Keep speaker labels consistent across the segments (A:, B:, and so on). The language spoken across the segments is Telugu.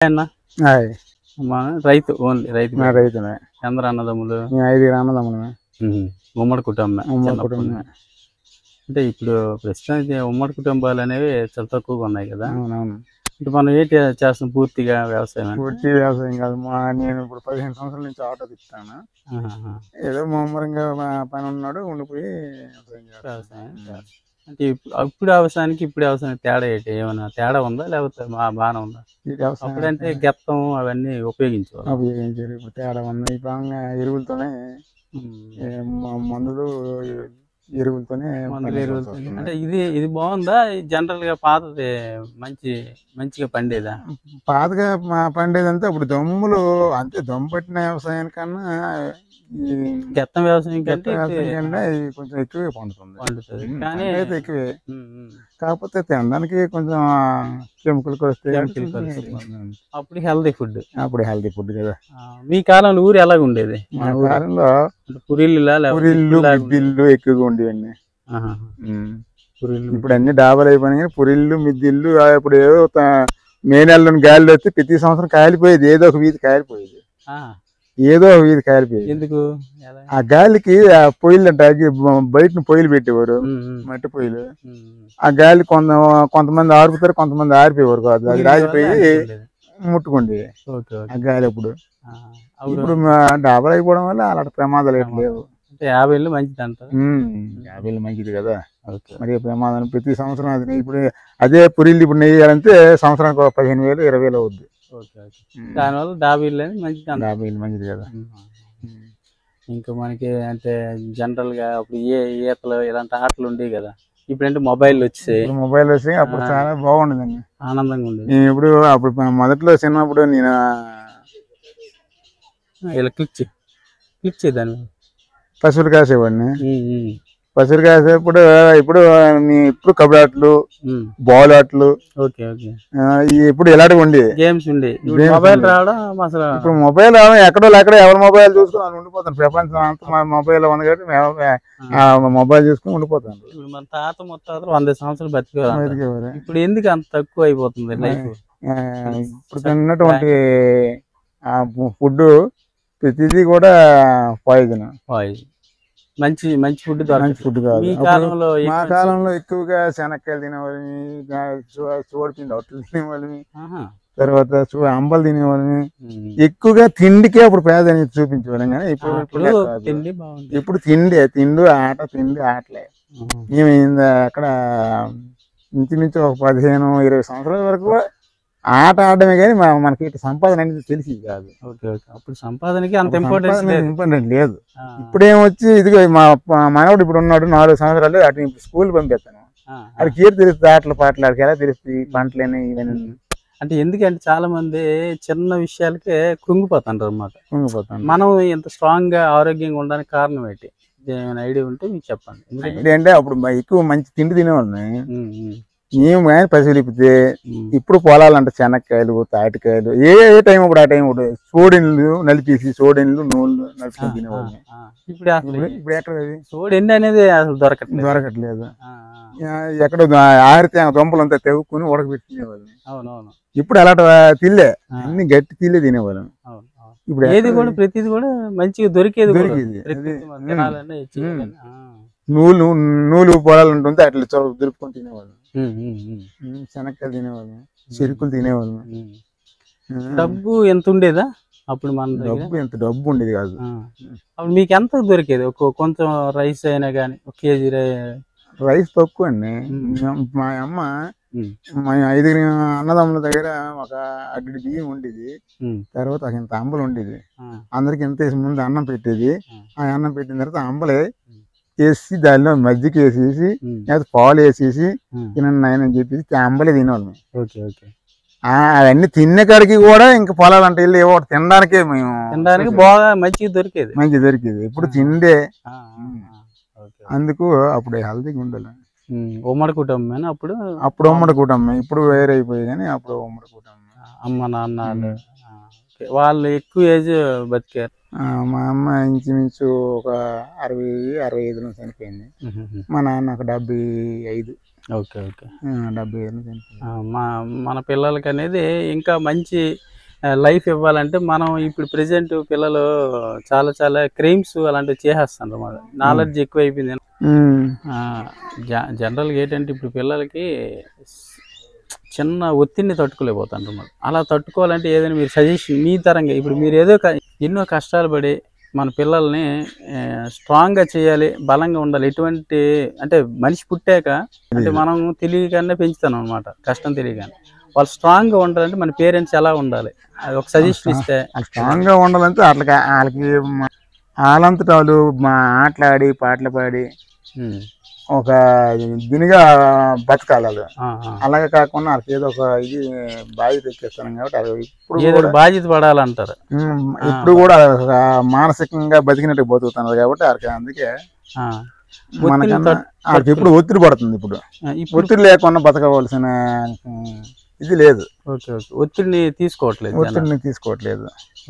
A: అన్న
B: ఆయ్
A: రైతు ఓన్లీ రైతు
B: నా రైతునే.
A: అందరు అన్నదమ్ములు
B: మేము 5 అన్నదమ్ములమే.
A: ఉమ్మడి కుటుంబం
B: ఉమ్మడి కుటుంబమే.
A: అంటే ఇప్పుడు ప్రస్తుతానికి ఉమ్మడి కుటుంబాలు అనేవి చాలా తక్కువగా ఉన్నాయి కదా.
B: అవునవును.
A: ఇప్పుడు మనం ఏంటి చేస్తున్నాం పూర్తిగా వ్యవసాయం
B: పూర్తి వ్యవసాయం కాదు. నేను ఇప్పుడు 15 సంవత్సరాల నుంచి ఆటో తిప్పుతాను. ఏదో ముమ్మరంగా పని ఉన్నాడు ఉండిపోయి
A: వ్యవసాయం అంటే అప్పుడు వ్యవసాయానికి ఇప్పుడు వ్యవసాయానికి తేడా ఏంటి? ఏమైనా తేడా ఉందా లేకపోతే బాగానే ఉందా? అప్పుడంటే గెత్తం అవన్నీ ఉపయోగించారు.
B: ఇప్పుడు తేడా ఉంది. ఇప్పుడు ఎరువులతోనే మందులు ఎరువులతోనే
A: అంటే ఇది బాగుందా? జనరల్ గా పాతది మంచిగా పండేదా?
B: పాతగా పండేదంతా ఇప్పుడు దమ్ములు అంతే. దమ్ము పట్టిన వ్యవసాయానికన్నా
A: గెత్తం వ్యవసాయం
B: కంటే కొంచెం ఎక్కువే పండుతుంది. కానీ అయితే ఎక్కువే, కాకపోతే తినడానికి కొంచెం కెమికల్
A: అప్పుడు హెల్తీ ఫుడ్
B: కదా.
A: మీ కాలంలో ఊరు ఎలాగ ఉండేది?
B: మా కాలంలో
A: పురిళ్ళు
B: మిద్దిళ్ళు ఎక్కువగా ఉండేవన్నీ. ఇప్పుడు అన్ని డాబాలు అయిపోయినాయి. కానీ పురిళ్ళు మిద్దిళ్ళు ఇప్పుడు ఏదో మే నెలలోని గాలి వచ్చి ప్రతి సంవత్సరం కాలిపోయేది. ఏదో ఒక వీధి కాలిపోయేది.
A: ఎందుకు?
B: ఆ గాలికి ఆ పొయ్యిలు అంటే బయట పొయ్యిలు పెట్టేవారు, మట్టి పొయ్యిలు. ఆ గాలి కొంతమంది ఆరుపుతారు, కొంతమంది ఆరిపోయేవారు కాదు. అది రాజిపోయి ముట్టుకుండే ఆ గాలి. ఇప్పుడు డాబాలు అయిపోవడం వల్ల అలాంటి ప్రమాదాలు ఎట్లా లేవు.
A: 50 ఏళ్ళు మంచిది అంటారు.
B: 50 ఏళ్ళు మంచిది కదా. మరి ప్రమాదం ప్రతి సంవత్సరం అది. ఇప్పుడు అదే పురిళ్ళు ఇప్పుడు నెయ్యాలంటే సంవత్సరానికి 15,000 20,000 అవుద్ది.
A: దానివల్ల 50 ఏళ్ళు మంచిది.
B: 50 ఏళ్ళు మంచిది కదా.
A: ఇంకా మనకి అంటే జనరల్ గా అప్పుడు ఈతలు ఇలాంటి ఆటలు ఉండేవి కదా. ఇప్పుడంటే మొబైల్ వచ్చాయి.
B: అప్పుడు చాలా బాగుండేదండి,
A: ఆనందంగా ఉండేది.
B: ఇప్పుడు అప్పుడు మొదట్లో చిన్నప్పుడు నేను
A: ఇలా క్లిక్ చేద్దాను
B: పశువులు కాసేవాడిని. పశువులు కాసేప్పుడు ఇప్పుడు కబడ్డీ ఆటలు, బాల్ ఆటలు, ఇప్పుడు ఇలాంటివి ఉండి
A: గేమ్స్ ఉండే. మొబైల్ రావడం అసలు
B: ఇప్పుడు మొబైల్ ఎక్కడో అక్కడ ఎవరి మొబైల్ చూసుకుని ఉండిపోతాను. ప్రపంచం అంతా మొబైల్ ఉంది కాబట్టి మొబైల్ చూసుకుని ఉండిపోతాను.
A: ఇప్పుడు మన తాత ముత్తాతలు 100 సంవత్సరాలు బతికేవారు. ఇప్పుడు ఎందుకు అంత తక్కువ అయిపోతుంది లైఫ్?
B: ఇప్పుడు తిన్నటువంటి ఫుడ్ ప్రతిదీ కూడా పాయిజన్.
A: మంచి ఫుడ్
B: కాదు. మా కాలంలో ఎక్కువగా శనక్కాయలు తినేవాళ్ళని, చూడపిండి అట్లు తినేవాళ్ళని, తర్వాత అంబలు తినేవాళ్ళని. ఎక్కువగా తిండికే అప్పుడు ప్రాధాన్యత చూపించేవాళ్ళం. కానీ ఇప్పుడు తిండి ఆటలే. మేము అక్కడ ఇంచుమించు ఒక 15-20 సంవత్సరాల వరకు ఆట ఆడమే కానీ మనకి సంపాదన అనేది తెలిసి కాదు.
A: అప్పుడు సంపాదనకి అంత ఇంపార్టెంట్
B: లేదు. ఇప్పుడేమొచ్చి ఇదిగో మా మనవడు ఇప్పుడు ఉన్నాడు 4 సంవత్సరాలు. అటు స్కూల్ పంపిస్తాను. అక్కడికి ఏది తెలుస్తుంది? ఆటలు పాటలు ఆడికి ఎలా తెలుస్తుంది? పంటలని ఇవన్నీ.
A: అంటే ఎందుకంటే చాలా మంది చిన్న విషయాలకే కృంగిపోతారు అన్నమాట. మనం ఇంత స్ట్రాంగ్ గా ఆరోగ్యంగా ఉండడానికి కారణం ఏంటి? ఏమైనా ఐడియా ఉంటే మీకు చెప్పండి.
B: అంటే అప్పుడు ఎక్కువ మంచి తిండి తినేవాళ్ళని. మేము కానీ పరిశీలిపితే ఇప్పుడు పొలాలంటే శనక్కాయలు, తాటికాయలు ఏ టైం ఇప్పుడు ఆ టైం సోడిన్లు నలిపేసి నూనెలు నలుపుకొని తినేవాళ్ళు. ఇప్పుడు ఎక్కడ
A: సోడిన్ అనేది అసలు
B: దొరకట్లేదు. ఎక్కడ ఆరితే దుంపలు అంతా తెగుకుని ఉడకబెట్టి తినేవాళ్ళం. ఇప్పుడు అలాంటి తిల్లే, అన్ని గట్టి తిల్లే తినేవాళ్ళం.
A: ఇప్పుడు ఏది కూడా ప్రతిది కూడా మంచిగా దొరికేది.
B: నూలు పొలాలు ఉంటుంది, అట్లా దొరుకుకొని తినేవాళ్ళం. శనక్కాయలు తినేవాళ్ళం, చెరుకులు తినేవాళ్ళం.
A: డబ్బు ఎంత ఉండేదా అప్పుడు? మన
B: డబ్బు ఉండేది కాదు.
A: అప్పుడు మీకు ఎంత దొరికేది? కొంచెం రైస్ అయినా కానీ 1 కేజీ
B: రైస్ తక్కువ అండి. మా అమ్మ 5 అన్నదమ్ముల దగ్గర ఒక అడ్డి బియ్యం ఉండేది. తర్వాత ఇంత అంబలు ఉండేది. అందరికి ఎంత వేసి ముందు అన్నం పెట్టేది. ఆ అన్నం పెట్టిన తర్వాత అంబలే వేసి దానిలో మజ్జిగ వేసేసి లేదా పాలు వేసేసి తినండి నాయనని చెప్పేసి అంబలే తినేవాళ్ళం. అవన్నీ తినే కాడికి కూడా ఇంకా పొలాలు అంటే వెళ్ళి తినడానికే మేము
A: బాగా మంచిగా దొరికేది.
B: ఇప్పుడు తిండే. అందుకు అప్పుడు హెల్తీగా ఉండాలి.
A: ఉమ్మడి కుటుంబం అప్పుడు
B: ఉమ్మడి కుటుంబం. ఇప్పుడు వేరే అయిపోయి కానీ అప్పుడు ఉమ్మడి కుటుంబం.
A: అమ్మ నాన్న వాళ్ళు ఎక్కువ ఏజ్ బతికారు.
B: మా అమ్మ ఇంచుమించు ఒక 60-65 చనిపోయింది. మా నాన్న ఒక 75.
A: ఓకే ఓకే
B: 70 ఏళ్ళు చనిపోయారు.
A: మన పిల్లలకి అనేది ఇంకా మంచి లైఫ్ ఇవ్వాలంటే మనం ఇప్పుడు ప్రెసెంట్ పిల్లలు చాలా చాలా క్రైమ్స్ అలాంటివి చేసేస్తున్నారు అన్నమాట. నాలెడ్జ్ ఎక్కువ అయిపోయింది. జనరల్గా ఏంటంటే ఇప్పుడు పిల్లలకి చిన్న ఒత్తిడిని తట్టుకోలేకపోతారు అన్నమాట. అలా తట్టుకోవాలంటే ఏదైనా మీరు సజెషన్ మీ తరంగా ఇప్పుడు మీరు ఏదో ఎన్నో కష్టాలు పడి మన పిల్లల్ని స్ట్రాంగ్గా చేయాలి, బలంగా ఉండాలి. ఎటువంటి అంటే మనిషి పుట్టాక అంటే మనం తెలియగానే పెంచుతాం అనమాట, కష్టం తెలియగానే. వాళ్ళు స్ట్రాంగ్గా ఉండాలంటే మన పేరెంట్స్ ఎలా ఉండాలి, అది ఒక సజెషన్ ఇస్తే.
B: స్ట్రాంగ్గా ఉండాలంటే వాళ్ళకి వాళ్ళంతటా వాళ్ళు ఆటలాడి పాటలు పాడి ఒక దీనిగా బతకాలి వాళ్ళు. అలాగే కాకుండా వాళ్ళకి ఏదో ఒక ఇది బాధ్యత ఎక్కేస్తాను కాబట్టి అది ఇప్పుడు
A: బాధ్యత పడాలంటారు.
B: ఇప్పుడు కూడా మానసికంగా బతికినట్టు బతుకుతున్నారు కాబట్టి వాళ్ళకి అందుకే మనకన్నా వాళ్ళకి ఇప్పుడు ఒత్తిడి పడుతుంది. ఇప్పుడు ఒత్తిడి లేకుండా బతకవలసిన ఇది లేదు.
A: ఓకే ఓకే, ఒత్తిడిని
B: తీసుకోవట్లేదు.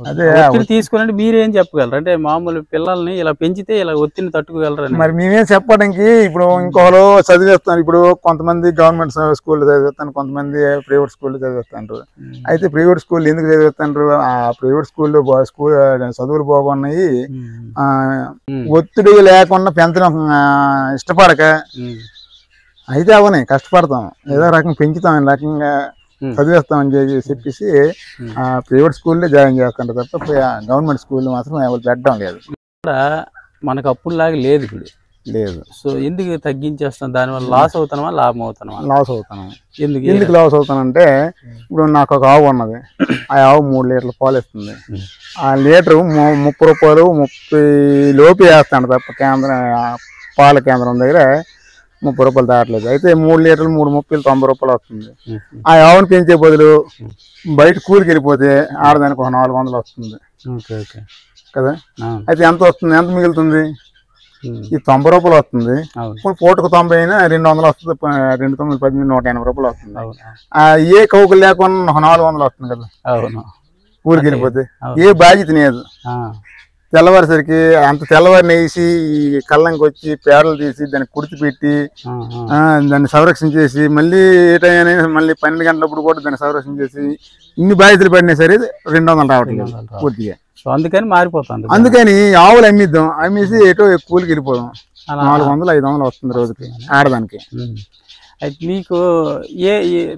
B: అదే
A: ఒత్తిడి తీసుకోవాలంటే మీరేం చెప్పగలరు? అంటే మామూలు పిల్లల్ని ఇలా పెంచితే ఇలా ఒత్తిడిని తట్టుకోగలరు.
B: మరి మేమేం చెప్పడానికి, ఇప్పుడు ఇంకోళ్ళు చదివేస్తాను. ఇప్పుడు కొంతమంది గవర్నమెంట్ స్కూల్ చదివేస్తాను, కొంతమంది ప్రైవేట్ స్కూల్ చదివేస్తాంటారు. అయితే ప్రైవేట్ స్కూల్ ఎందుకు చదివేస్తాంటారు? ఆ ప్రైవేట్ స్కూల్లో చదువులు బాగున్నాయి, ఒత్తిడి లేకుండా పెంచడం ఇష్టపడక అయితే అవని కష్టపడతాం, ఏదో రకంగా పెంచుతాం, రకంగా చదివేస్తామని చెప్పేసి ప్రైవేట్ స్కూల్లో జాయిన్ చేస్తుంటారు తప్ప గవర్నమెంట్ స్కూల్లో మాత్రం ఎవరు పెట్టడం లేదు.
A: మనకు అప్పుడులాగా లేదు ఇప్పుడు.
B: లేదు.
A: సో ఎందుకు తగ్గించేస్తాం? దానివల్ల లాస్ అవుతామా లాభం అవుతామా?
B: లాస్ అవుతాను. ఎందుకు లాస్ అవుతానంటే, ఇప్పుడు నాకు ఒక ఆవు ఉన్నది. ఆ ఆవు 3 లీటర్ల పాలు ఇస్తుంది. ఆ లీటరు 30 రూపాయలు 30 లోపు వేస్తాను తప్ప పాల కేంద్రం దగ్గర 30 రూపాయలు దాటలేదు. అయితే 3 లీటర్లు 3 30 90 వస్తుంది. ఆ ఆవును పెంచే బదులు బయట కూలికి వెళ్ళిపోతే ఆడదానికి ఒక 400 వస్తుంది కదా. అయితే ఎంత వస్తుంది, ఎంత మిగులుతుంది? ఈ 90 రూపాయలు వస్తుంది. ఇప్పుడు పూటకు 90 అయినా 200 వస్తుంది. 2 9 10 180 రూపాయలు వస్తుంది. ఏ కౌకులు లేకుండా 400 వస్తుంది కదా కూలికి వెళ్ళిపోతే. ఏ బాధ్యత లేదు. తెల్లవారిసరికి అంత తెల్లవారిని వేసి కళ్ళంకి వచ్చి పేడలు తీసి దాన్ని కుడితి పెట్టి దాన్ని సంరక్షణ చేసి మళ్ళీ ఏ టైం మళ్ళీ 12 గంటలప్పుడు కూడా దాన్ని సంరక్షణ చేసి ఇన్ని బాధ్యతలు పడినా సరే 200 రావట్లేదు పూర్తిగా.
A: అందుకని మారిపోతుంది.
B: అందుకని ఆవులు అమ్మేసి ఎటో కూలికి వెళ్ళిపోదాం. 400 500 వస్తుంది రోజుకి ఆడదానికి.
A: అయితే మీకు ఏ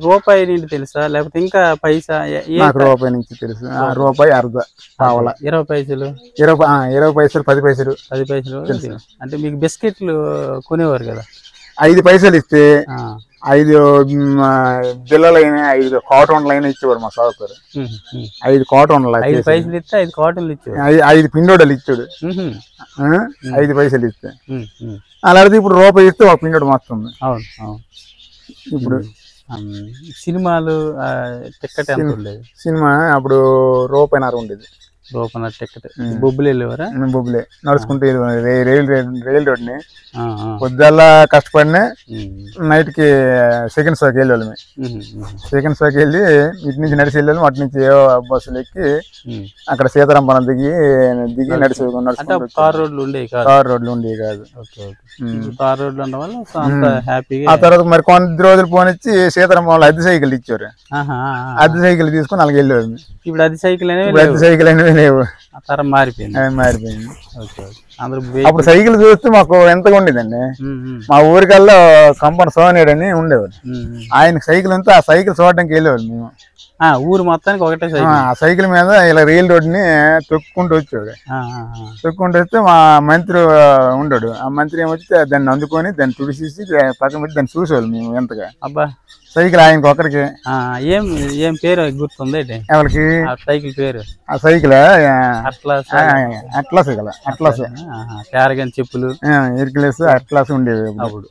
A: రూపాయి నుండి తెలుసా, లేకపోతే ఇంకా పైసా?
B: నాకు రూపాయి నుంచి తెలుసు. రూపాయి అర్ధ పావల
A: 20 పైసలు
B: 20 పైసలు 10 పైసలు
A: 10 పైసలు అంటే మీకు బిస్కెట్లు కొనేవారు కదా.
B: 5 పైసలు ఇస్తే 5 బిల్లలైన 5 కాటన్లైనా ఇచ్చేవాడు మా సాగుతారు. 5 కాటన్లు
A: 5 పైసలు ఇస్తే 5 కాటన్లు ఇచ్చేవాడు.
B: 5 పిండోడలు ఇచ్చాడు. 5 పైసలు ఇస్తే అలాగే ఇప్పుడు రూపాయి ఇస్తే ఒక పిండోడు వస్తుంది.
A: అవును.
B: ఇప్పుడు
A: సినిమాలు టికెట్ ఎంత ఉండేది?
B: సినిమా అప్పుడు రూపాయిన్నర ఉండేది.
A: రూపాయిన్నర టికెట్. బొబ్బులు వెళ్ళేవారా?
B: బొబ్బులే నడుచుకుంటూ రైల్ రోడ్ని పొద్దుల్లా కష్టపడినా నైట్కి సెకండ్ షోకి వెళ్ళేవాళ్ళమే. సెకండ్ షోకి వెళ్ళి ఇటు నుంచి నడిచి వెళ్ళాము. అటు నుంచి బస్సులు ఎక్కి అక్కడ సీతారాంపురం దిగి నడిచి
A: తార్ రోడ్లు ఉండేవి కాదు. తార్ రోడ్లు ఉండడం వల్ల హ్యాపీగా.
B: ఆ తర్వాత మరి కొన్ని రోజులు పోనిచ్చి సీతారాంపురంలో అద్దె సైకిల్ ఇచ్చారు. అద్దె సైకిల్ తీసుకుని అలాగే వెళ్ళేవాళ్ళు.
A: ఇప్పుడు అద్దె సైకిల్
B: అనేవి లేవు.
A: తరం మారిపోయింది.
B: అప్పుడు సైకిల్ చూస్తే మాకు ఎంతగా ఉండేదండి. మా ఊరికల్లా కంపన సోనేడు అని ఉండేవాడు. ఆయన సైకిల్ అంతా ఆ సైకిల్ చూడడానికి వెళ్ళేవాళ్ళు మేము.
A: ఊరు మొత్తానికి ఒకటే
B: ఆ సైకిల్ మీద ఇలా రైల్ రోడ్ని తొక్కుంటూ వచ్చాడు. తొక్కుంటూ వస్తే మా మంత్రి ఉండడు. ఆ మంత్రి ఏమొచ్చి దాన్ని అందుకొని దాన్ని తుడిచేసి పక్కన పెట్టి దాన్ని చూసేవాళ్ళు మేము ఎంతగా.
A: అబ్బా,
B: సైకిల్ ఆయనకి ఒక్కడికి.
A: ఏం పేరు గుర్తుంది
B: ఎవరికి?
A: సైకిల్ పేరు?
B: ఆ సైకిల్ అట్లాస్
A: చెప్పులు
B: ఎర్కిలెస్ అట్లాస్ ఉండేవి
A: అప్పుడు.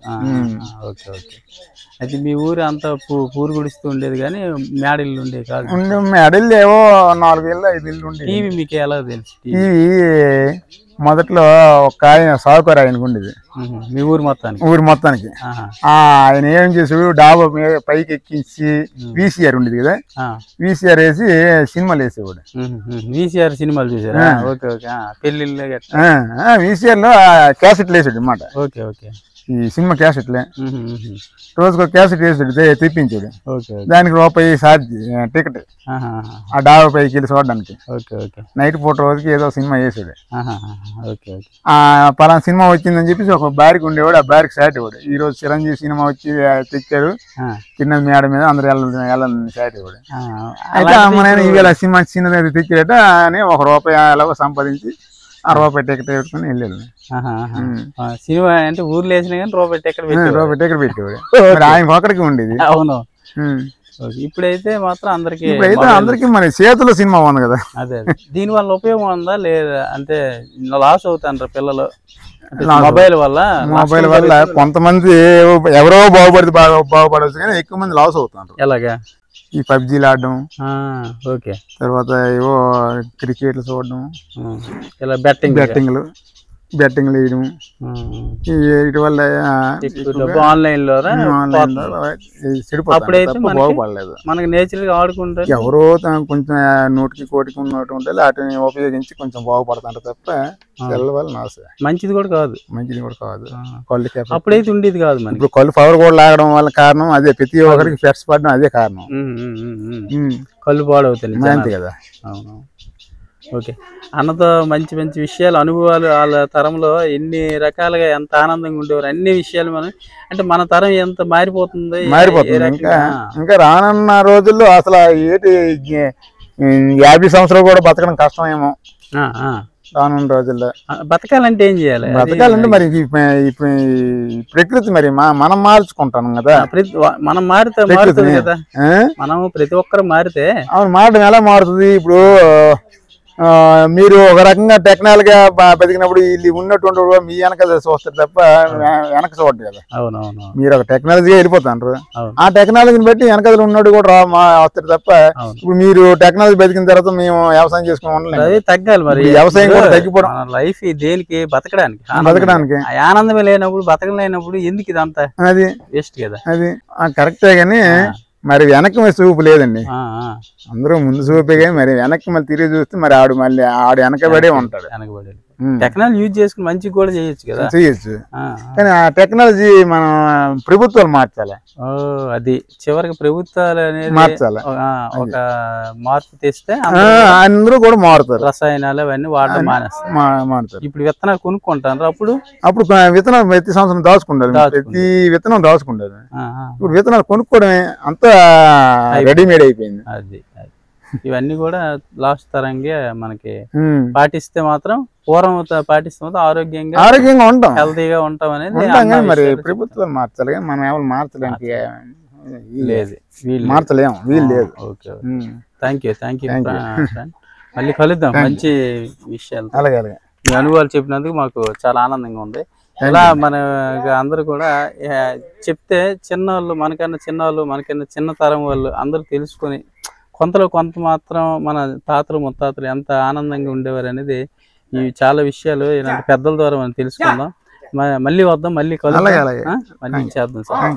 A: అయితే మీ ఊరు అంతా పూరు గుడిస్తూ ఉండేది కానీ మేడలు ఉండేవి కాదు?
B: మేడలు ఏవో 4 ఇళ్ళు 5 ఇళ్ళు ఉండేవి.
A: టీవీ మీకు ఎలా తెలుసు?
B: టీవీ మొదట్లో ఒక ఆయన సాగుకారు ఆయనకు ఉండేది.
A: మీ ఊరు
B: మొత్తానికి ఆయన ఏం చేసాడు, డాబా మీద పైకి ఎక్కించి వీసీఆర్ ఉండేది కదా, వీసీఆర్ వేసి సినిమాలు వేసేవాడు.
A: వీసీఆర్ సినిమాలు చూసారా? Okay okay. పెళ్లిళ్ళు
B: వీసీఆర్ లో క్యాసెట్లు వేసాడు అన్నమాట.
A: Okay okay.
B: ఈ సినిమా క్యాసెట్లే రోజుకు క్యాసెట్ వేసాడు తెప్పించాడు. దానికి రూపాయి ఛార్జ్ టికెట్ ఆ డాబా పైకి వెళ్ళి చూడడానికి. నైట్ పూట రోజుకి ఏదో సినిమా వేసాడు. పలానా సినిమా వచ్చిందని చెప్పేసి ఒక బారికి ఉండేవాడు, ఆ బారికి సాట్ ఇవ్వడు. ఈ రోజు చిరంజీవి సినిమా వచ్చి తెచ్చాడు కింద మేడ మీద అందరు వెళ్ళాలని సాట్ ఇవ్వడు. అయితే మన ఈవేళ సినిమా చిన్నది తెచ్చాడట అని ₹1 ఎలాగో సంపాదించి ఆ రూపాయి టికెట్ పెట్టుకుని వెళ్ళాడు.
A: సినిమా అంటే ఊర్లో వేసినా కానీ రూపాయి టికెట్
B: పెట్టేవాడు. ఆయన ఒకరికి ఉండేది.
A: అవును. ఇప్పుడైతే మాత్రం
B: అందరికి మరి చేతుల్లో సినిమా ఉంది కదా.
A: అదే దీని వల్ల ఉపయోగం ఉందా లేదా అంటే లాస్ అవుతారు పిల్లలు మొబైల్ వల్ల?
B: కొంతమంది ఎవరో బాగుపడవచ్చు కానీ ఎక్కువ మంది లాస్ అవుతున్నారు.
A: ఎలాగా?
B: ఈ పబ్జీలు ఆడడం,
A: తర్వాత
B: ఏవో క్రికెట్లు చూడడం,
A: ఇలా బెట్టింగ్లు
B: వేయడం, వీటి వల్ల
A: ఆన్లైన్ లో
B: బాగుపడలేదు.
A: మనకి నేచురల్ గా ఆడుకుంటారు.
B: ఎవరో కొంచెం 100కి 1,00,000 ఉన్నట్టు ఉంటే వాటిని ఉపయోగించి కొంచెం బాగుపడతాంటారు తప్ప పిల్లల వల్ల
A: మంచిది కూడా కాదు.
B: కళ్ళు
A: అప్పుడైతే ఉండేది కాదు.
B: ఇప్పుడు కళ్ళు పవర్ కూడా లాగడం వల్ల కారణం అదే. ప్రతి ఒక్కరికి ఫ్లెక్స్ పడడం అదే కారణం.
A: కళ్ళు పాడవుతాయి
B: అంతే కదా.
A: అవును. ఓకే, అన్నతో మంచి మంచి విషయాలు, అనుభవాలు, వాళ్ళ తరంలో ఎన్ని రకాలుగా ఎంత ఆనందంగా ఉండేవారు అన్ని విషయాలు మనం అంటే మన తరం ఎంత మారిపోతుంది.
B: ఇంకా రానున్న రోజుల్లో అసలు ఏంటి 50 సంవత్సరాలు కూడా బతకడం కష్టమేమో రానున్న రోజుల్లో.
A: బతకాలంటే ఏం చేయాలి?
B: బతకాలంటే మరి ప్రకృతి మరి మనం మార్చుకుంటాం కదా.
A: మనం మారుతుంది కదా. మనం ప్రతి ఒక్కరు మారితే
B: అవును. మారడం ఎలా మారుతుంది? ఇప్పుడు మీరు ఒక రకంగా టెక్నాలజీ బతికినప్పుడు వీళ్ళు ఉన్నటువంటి మీ వెనకాల చూస్తారు తప్ప వెనక చూడదు కదా.
A: అవునవును.
B: మీరు ఒక టెక్నాలజీగా వెళ్ళిపోతారు. ఆ టెక్నాలజీని బట్టి వెనకాల ఉన్నాడు కూడా వస్తారు తప్ప ఇప్పుడు మీరు టెక్నాలజీ బతికిన తర్వాత మేము వ్యవసాయం చేసుకుని ఉండలేదు.
A: తగ్గాలి మరి.
B: వ్యవసాయం కూడా తగ్గిపోవడం.
A: లైఫ్ దేనికి? బతకడానికి. ఆనందమే లేనప్పుడు, బతకలేనప్పుడు ఎందుకు ఇదంతా?
B: అది
A: వేస్ట్ కదా.
B: అది కరెక్టే గానీ మరి వెనక్కి చూపు లేదండి. అందరూ ముందు చూపే కానీ మరి వెనక్కి మళ్ళీ తిరిగి చూస్తే మరి ఆడు వెనకబడే ఉంటాడు.
A: టెక్నాలజీ యూజ్ చేసుకుని మంచి కూడా చేయొచ్చు కదా.
B: చేయొచ్చు కానీ ఆ టెక్నాలజీ మనం ప్రభుత్వాలు మార్చాలి.
A: అది చివరికి ప్రభుత్వాలు అనేది
B: మార్చాలి.
A: ఒక మార్పు తెస్తే
B: అందరూ కూడా మారుతారు.
A: రసాయనాలు అవన్నీ వాడడం మానేస్తారు. ఇప్పుడు విత్తనాలు కొనుక్కుంటారు. అప్పుడు
B: విత్తనాలు ప్రతి సంవత్సరం దాచుకుంటారు. ప్రతి విత్తనం దాచుకుంటారు. ఇప్పుడు విత్తనాలు కొనుక్కోవడమే అంతా రెడీమేడ్ అయిపోయింది.
A: అది ఇవన్నీ కూడా లాస్ట్ తరంగా మనకి పాటిస్తే మాత్రం పూర్వం పాటిస్తే మాత్రం ఆరోగ్యంగా ఉంటాం, హెల్తీగా ఉంటాం అనేది.
B: మరి ప్రభుత్వాలు మార్చాలి కానీ మనం ఎవరు మార్చడానికి
A: లేదు,
B: మార్చలేము, వీలు లేదు.
A: Okay, thank you. మళ్ళీ కలుద్దాం మంచి విషయాలు.
B: అలాగే
A: మీ అనుభవాలు చెప్పినందుకు మాకు చాలా ఆనందంగా ఉంది. ఇలా మన అందరూ కూడా చెప్తే చిన్నవాళ్ళు, మనకన్నా చిన్న తరం వాళ్ళు అందరూ తెలుసుకొని కొంత మాత్రం మన తాతలు ముత్తాతలు ఎంత ఆనందంగా ఉండేవారు అనేది ఈ చాలా విషయాలు ఇలాంటి పెద్దల ద్వారా మనం తెలుసుకుందాం. మళ్ళీ వద్దాం, మళ్ళీ కలుద్దాం, మళ్ళీ చేద్దాం సార్.